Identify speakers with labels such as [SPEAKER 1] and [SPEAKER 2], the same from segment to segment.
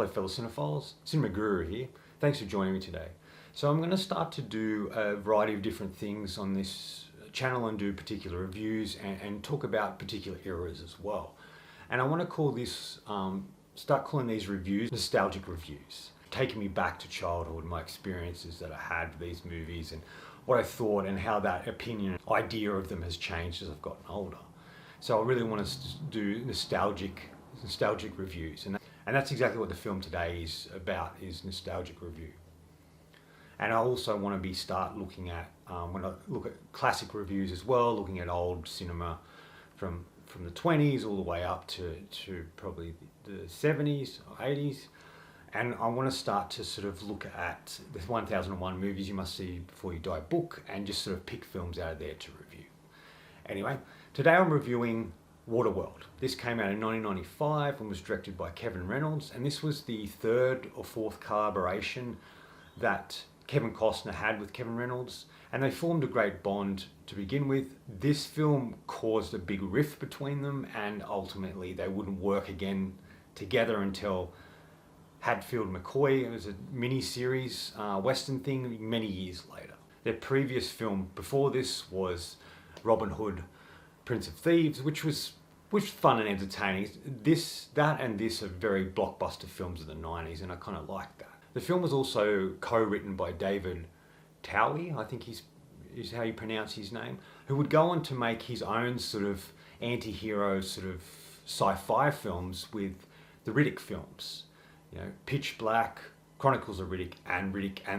[SPEAKER 1] Hello fellow cinephiles, Cinema Guru here. Thanks for joining me today. So I'm going to start to do a variety of different things on this channel and do particular reviews and talk about particular eras as well. And I want to call this, start calling these reviews nostalgic reviews, taking me back to childhood, my experiences that I had with these movies and what I thought and how that opinion, idea of them has changed as I've gotten older. So I really want to do nostalgic reviews, and that's exactly what the film today is about, is nostalgic review. And I also want to start looking at, when I look at classic reviews as well, looking at old cinema from the 20s all the way up to probably the 70s or 80s. And I want to start to sort of look at the 1001 movies you must see before you die book and just sort of pick films out of there to review. Anyway, today I'm reviewing Waterworld. This came out in 1995 and was directed by Kevin Reynolds, and this was the third or fourth collaboration that Kevin Costner had with Kevin Reynolds, and they formed a great bond to begin with. This film caused a big rift between them, and ultimately they wouldn't work again together until Hatfield McCoy. It was a mini-series Western thing many years later. Their previous film before this was Robin Hood, Prince of Thieves, which was fun and entertaining. That and this are very blockbuster films of the 90s, and I kind of like that. The film was also co-written by David Towie, I think is how you pronounce his name, who would go on to make his own sort of anti-hero sort of sci-fi films with the Riddick films. You know, Pitch Black, Chronicles of Riddick, and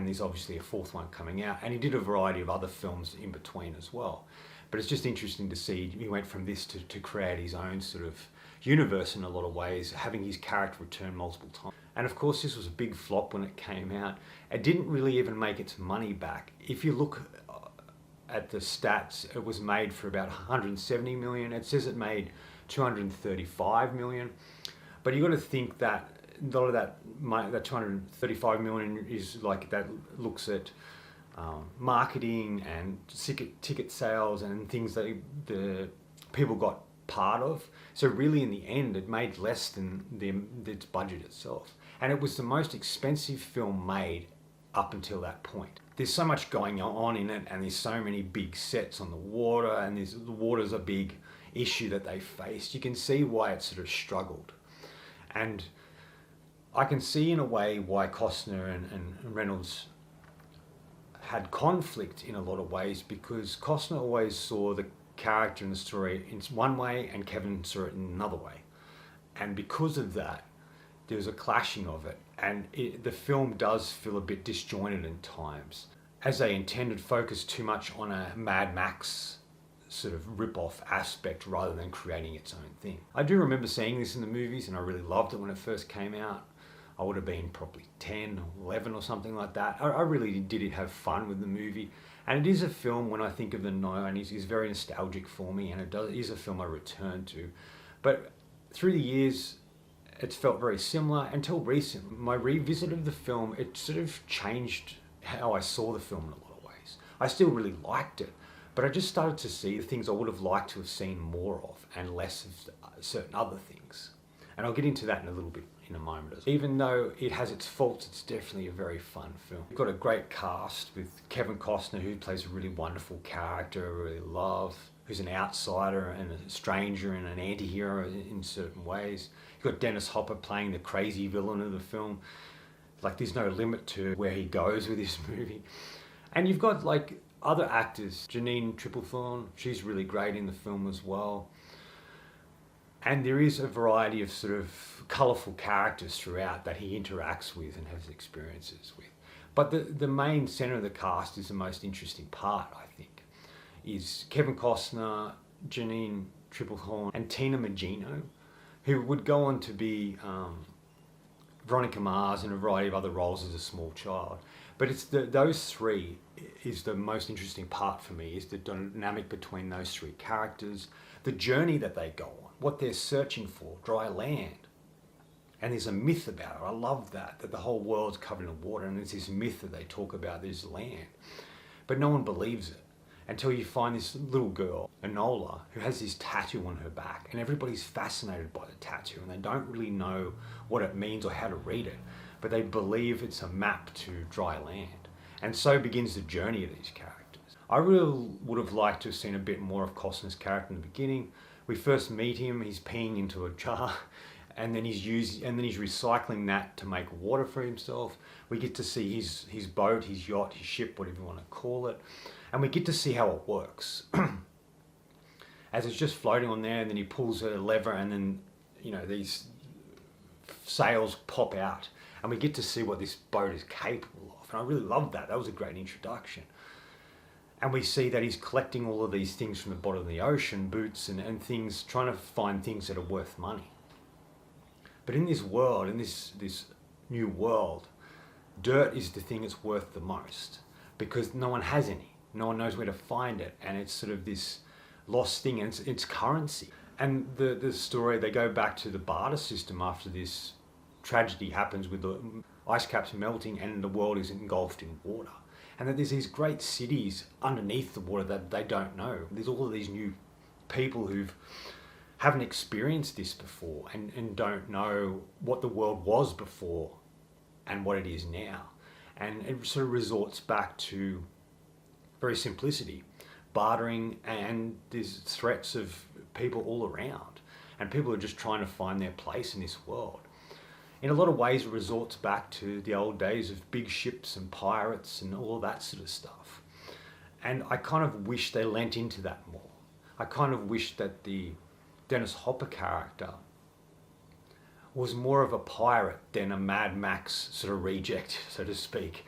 [SPEAKER 1] there's obviously a fourth one coming out. And he did a variety of other films in between as well. But it's just interesting to see he went from this to create his own sort of universe in a lot of ways, having his character return multiple times. And of course this was a big flop when it came out. It didn't really even make its money back. If you look at the stats, it was made for about 170 million. It says it made 235 million. But you got to think that a lot of that 235 million is like, that looks at marketing and ticket sales and things that the people got part of. So really in the end it made less than its budget itself. And it was the most expensive film made up until that point. There's so much going on in it, and there's so many big sets on the water, and the water's a big issue that they faced. You can see why it sort of struggled. And I can see in a way why Costner and Reynolds had conflict in a lot of ways, because Costner always saw the character and the story in one way and Kevin saw it in another way. And because of that, there was a clashing of it, and the film does feel a bit disjointed in times, as they intended focus too much on a Mad Max sort of rip-off aspect rather than creating its own thing. I do remember seeing this in the movies, and I really loved it when it first came out. I would have been probably 10, 11 or something like that. I really did have fun with the movie. And it is a film, when I think of the 90s, is very nostalgic for me, and it is a film I return to. But through the years, it's felt very similar until recent. My revisit of the film, it sort of changed how I saw the film in a lot of ways. I still really liked it, but I just started to see the things I would have liked to have seen more of and less of certain other things. And I'll get into that in a little bit in a moment. Even though it has its faults, it's definitely a very fun film. We've got a great cast with Kevin Costner, who plays a really wonderful character I really love, who's an outsider and a stranger and an anti-hero in certain ways. You've got Dennis Hopper playing the crazy villain of the film. Like, there's no limit to where he goes with this movie. And you've got like other actors. Janine Triplethorne, she's really great in the film as well. And there is a variety of sort of colourful characters throughout that he interacts with and has experiences with. But the main centre of the cast is the most interesting part, I think, is Kevin Costner, Janine Triplethorne, and Tina Magino, who would go on to be Veronica Mars in a variety of other roles as a small child. But it's those three is the most interesting part for me, is the dynamic between those three characters, the journey that they go on, what they're searching for, dry land. And there's a myth about it. I love that the whole world's covered in water, and there's this myth that they talk about, there's land. But no one believes it. until you find this little girl, Enola, who has this tattoo on her back, and everybody's fascinated by the tattoo, and they don't really know what it means or how to read it, but they believe it's a map to dry land. And so begins the journey of these characters. I really would have liked to have seen a bit more of Costner's character in the beginning. We first meet him, he's peeing into a jar, and then he's recycling that to make water for himself. We get to see his boat, his yacht, his ship, whatever you want to call it, and we get to see how it works. As it's just floating on there, and then he pulls a lever, and then these sails pop out, and we get to see what this boat is capable of. And I really loved that. That was a great introduction. And we see that he's collecting all of these things from the bottom of the ocean, boots and things, trying to find things that are worth money. But in this world, in this new world, dirt is the thing that's worth the most, because no one has any. No one knows where to find it, and it's sort of this lost thing, and it's currency. And the story, they go back to the barter system after this tragedy happens with the ice caps melting and the world is engulfed in water. And that there's these great cities underneath the water that they don't know. There's all of these new people who haven't experienced this before and don't know what the world was before and what it is now. And it sort of resorts back to very simplicity, bartering, and there's threats of people all around. And people are just trying to find their place in this world. In a lot of ways, it resorts back to the old days of big ships and pirates and all that sort of stuff. And I kind of wish they lent into that more. I kind of wish that the Dennis Hopper character was more of a pirate than a Mad Max sort of reject, so to speak.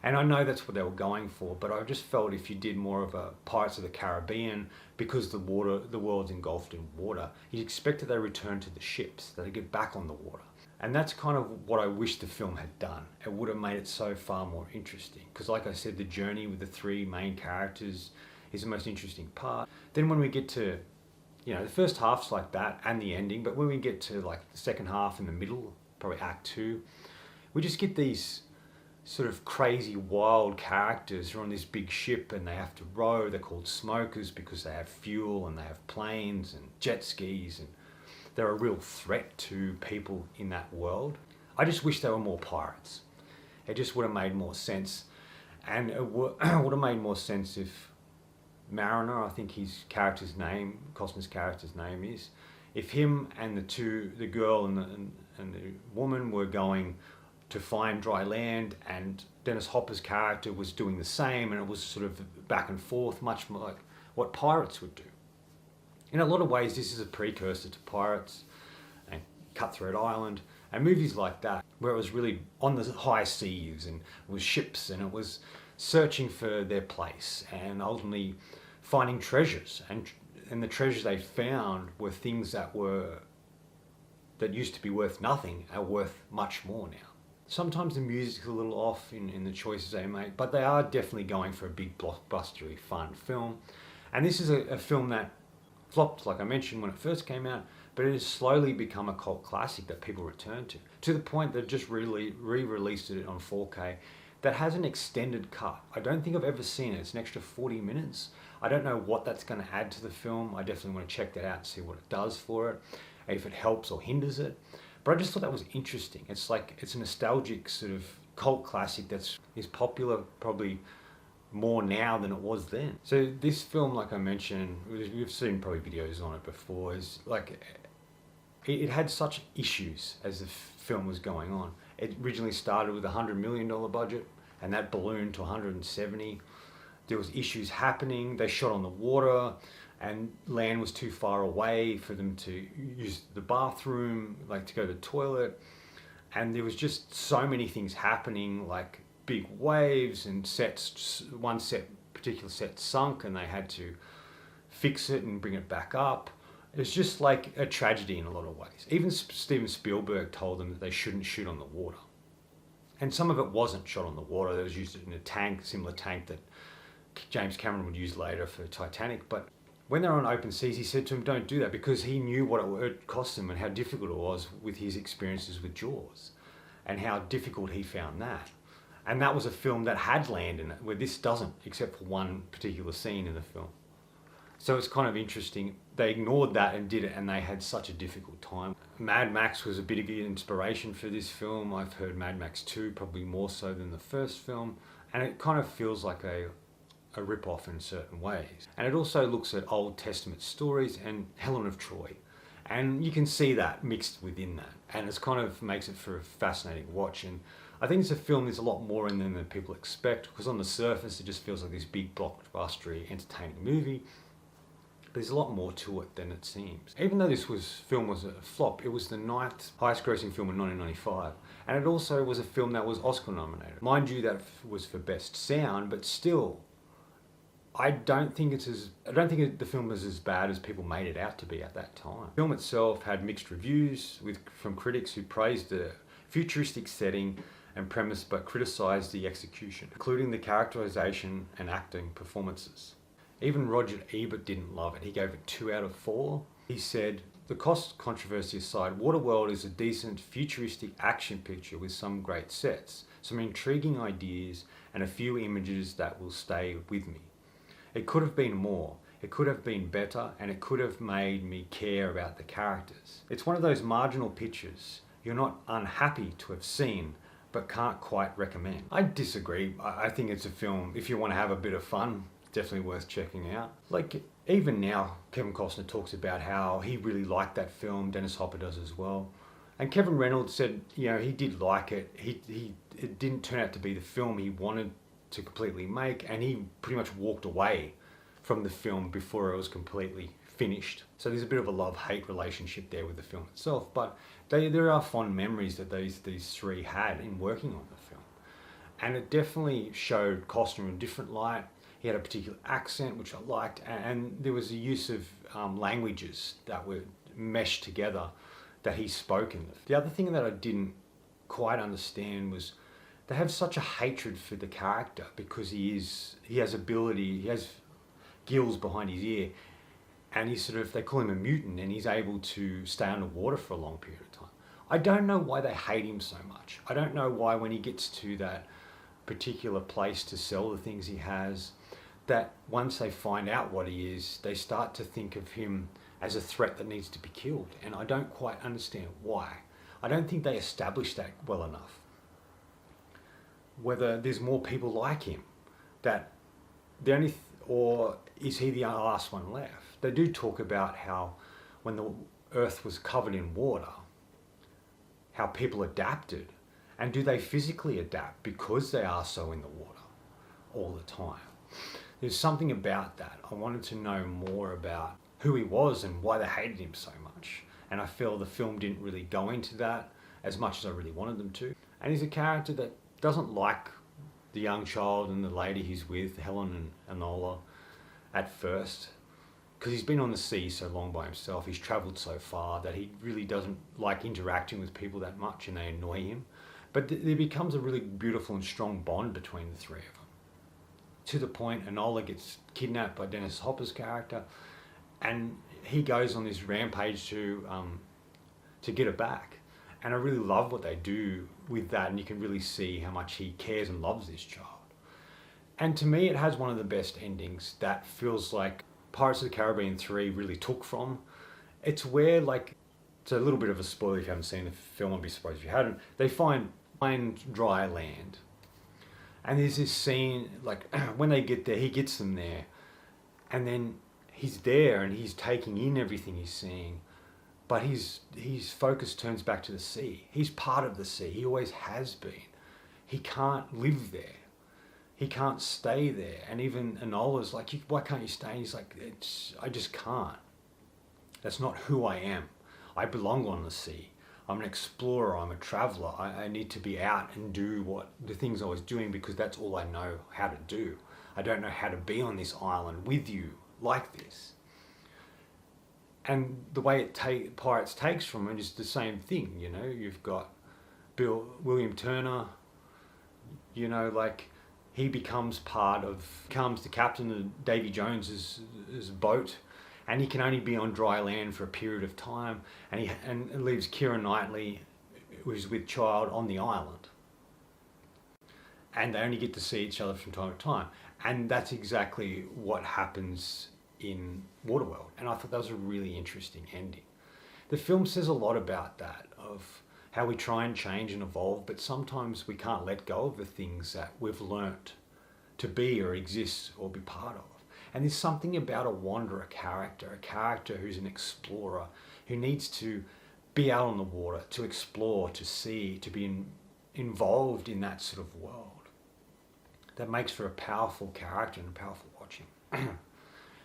[SPEAKER 1] And I know that's what they were going for, but I just felt if you did more of a Pirates of the Caribbean, because the world's engulfed in water, you'd expect that they return to the ships, that they get back on the water. And that's kind of what I wish the film had done. It would have made it so far more interesting. Because like I said, the journey with the three main characters is the most interesting part. Then when we get to, the first half's like that and the ending, but when we get to like the second half and the middle, probably Act 2, we just get these sort of crazy, wild characters who are on this big ship and they have to row. They're called smokers because they have fuel and they have planes and jet skis, and they're a real threat to people in that world. I just wish they were more pirates. It just would have made more sense. And it would have made more sense if Mariner, I think his character's name, Costner's character's name is, if him and the girl and the woman were going to find dry land, and Dennis Hopper's character was doing the same, and it was sort of back and forth, much more like what pirates would do. In a lot of ways, this is a precursor to Pirates and Cutthroat Island and movies like that, where it was really on the high seas and it was ships and it was searching for their place and ultimately finding treasures. And the treasures they found were things that used to be worth nothing are worth much more now. Sometimes the music's a little off in the choices they make, but they are definitely going for a big blockbustery, fun film. And this is a film that flopped, like I mentioned, when it first came out, but it has slowly become a cult classic that people return to the point that just re-released it on 4K that has an extended cut. I don't think I've ever seen it. It's an extra 40 minutes. I don't know what that's going to add to the film. I definitely want to check that out and see what it does for it, if it helps or hinders it. But I just thought that was interesting. It's a nostalgic sort of cult classic is popular probably more now than it was then. So this film, like I mentioned, we've seen probably videos on it before, is like, it had such issues as the film was going on. It originally started with a $100 million budget, and that ballooned to 170. There was issues happening. They shot on the water, and land was too far away for them to use the bathroom, like to go to the toilet. And there was just so many things happening, like big waves and one particular set sunk and they had to fix it and bring it back up. It's just like a tragedy in a lot of ways. Even Steven Spielberg told them that they shouldn't shoot on the water. And some of it wasn't shot on the water. It was used in a tank, similar tank that James Cameron would use later for Titanic. But when they're on open seas, he said to him, don't do that, because he knew what it would cost him and how difficult it was with his experiences with Jaws and how difficult he found that. And that was a film that had land in it, where this doesn't, except for one particular scene in the film. So it's kind of interesting. They ignored that and did it, and they had such a difficult time. Mad Max was a bit of an inspiration for this film. I've heard Mad Max 2 probably more so than the first film, and it kind of feels like a rip-off in certain ways. And it also looks at Old Testament stories and Helen of Troy. And you can see that mixed within that. And it's kind of makes it for a fascinating watch. And I think it's a film there's a lot more in than people expect, because on the surface it just feels like this big blockbustery entertaining movie. There's a lot more to it than it seems. Even though this film was a flop, it was the 9th highest grossing film in 1995. And it also was a film that was Oscar nominated. Mind you, that was for Best Sound, but still, I don't think the film is as bad as people made it out to be at that time. The film itself had mixed reviews from critics who praised the futuristic setting and premise, but criticised the execution, including the characterisation and acting performances. Even Roger Ebert didn't love it. He gave it 2 out of 4. He said, "The cost controversy aside, Waterworld is a decent futuristic action picture with some great sets, some intriguing ideas, and a few images that will stay with me. It could have been more, it could have been better, and it could have made me care about the characters. It's one of those marginal pictures you're not unhappy to have seen, but can't quite recommend." I disagree. I think it's a film, if you want to have a bit of fun, definitely worth checking out. Like, even now, Kevin Costner talks about how he really liked that film. Dennis Hopper does as well. And Kevin Reynolds said, he did like it. It didn't turn out to be the film he wanted to completely make, and he pretty much walked away from the film before it was completely finished. So there's a bit of a love-hate relationship there with the film itself, but there are fond memories that these three had in working on the film. And it definitely showed Costner in a different light. He had a particular accent, which I liked, and there was a use of languages that were meshed together that he spoke in. The other thing that I didn't quite understand was they have such a hatred for the character because he has ability, he has gills behind his ear, and they call him a mutant, and he's able to stay underwater for a long period of time. I don't know why they hate him so much. I don't know why when he gets to that particular place to sell the things he has, that once they find out what he is, they start to think of him as a threat that needs to be killed. And I don't quite understand why. I don't think they established that well enough. Whether there's more people like him, or is he the last one left? They do talk about how when the earth was covered in water, how people adapted. And do they physically adapt because they are so in the water all the time? There's something about that. I wanted to know more about who he was and why they hated him so much. And I feel the film didn't really go into that as much as I really wanted them to. And he's a character that doesn't like the young child and the lady he's with, Helen and Enola, at first, because he's been on the sea so long by himself. He's travelled so far that he really doesn't like interacting with people that much, and they annoy him. But there becomes a really beautiful and strong bond between the three of them. To the point Enola gets kidnapped by Dennis Hopper's character, and he goes on this rampage to get her back. And I really love what they do with that, and you can really see how much he cares and loves this child. And to me, it has one of the best endings that feels like Pirates of the Caribbean 3 really took from. It's where, it's a little bit of a spoiler if you haven't seen the film, I'd be surprised if you hadn't. They find dry land. And there's this scene, when they get there, he gets them there. And then he's there and he's taking in everything he's seeing. But his focus turns back to the sea. He's part of the sea. He always has been. He can't live there. He can't stay there. And even Enola's like, why can't you stay? And he's like, I just can't. That's not who I am. I belong on the sea. I'm an explorer. I'm a traveller. I need to be out and do the things I was doing because that's all I know how to do. I don't know how to be on this island with you like this. And the way Pirates takes from it is the same thing, You've got William Turner, he becomes the captain of Davy Jones's boat, and he can only be on dry land for a period of time, and leaves Keira Knightley, who's with child, on the island. and they only get to see each other from time to time. And that's exactly what happens in Waterworld. And I thought that was a really interesting ending. The film says a lot about that, of how we try and change and evolve, but sometimes we can't let go of the things that we've learnt to be or exist or be part of. And there's something about a wanderer a character who's an explorer, who needs to be out on the water, to explore, to see, to be involved in that sort of world. That makes for a powerful character and powerful watching.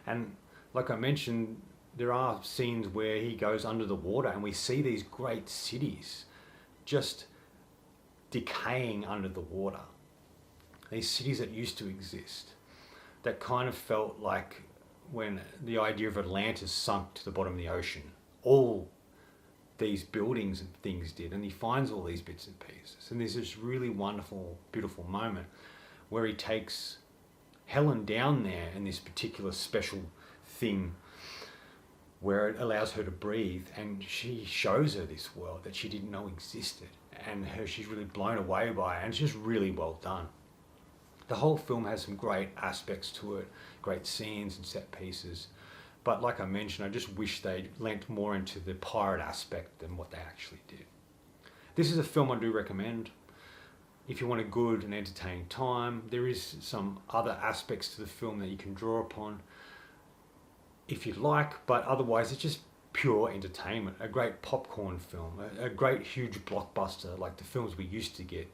[SPEAKER 1] And like I mentioned, there are scenes where he goes under the water and we see these great cities just decaying under the water. These cities that used to exist, that kind of felt like when the idea of Atlantis sunk to the bottom of the ocean. All these buildings and things did, and he finds all these bits and pieces. And there's this really wonderful, beautiful moment where he takes Helen down there in this particular special thing where it allows her to breathe, and she shows her this world that she didn't know existed, and she's really blown away by it, and it's just really well done. The whole film has some great aspects to it, great scenes and set pieces, but like I mentioned, I just wish they'd lent more into the pirate aspect than what they actually did. This is a film I do recommend. If you want a good and entertaining time, there is some other aspects to the film that you can draw upon if you'd like, but otherwise it's just pure entertainment. A great popcorn film, a great huge blockbuster like the films we used to get,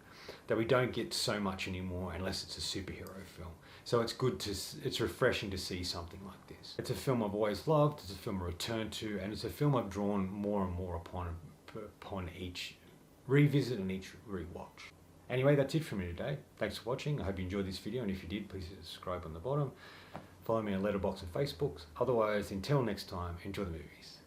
[SPEAKER 1] that we don't get so much anymore unless it's a superhero film. So it's refreshing to see something like this. It's a film I've always loved, it's a film I return to, and it's a film I've drawn more and more upon each revisit and each rewatch. Anyway, that's it from me today. Thanks for watching. I hope you enjoyed this video, and if you did, please subscribe on the bottom. Follow me on Letterboxd and Facebook. Otherwise, until next time, enjoy the movies.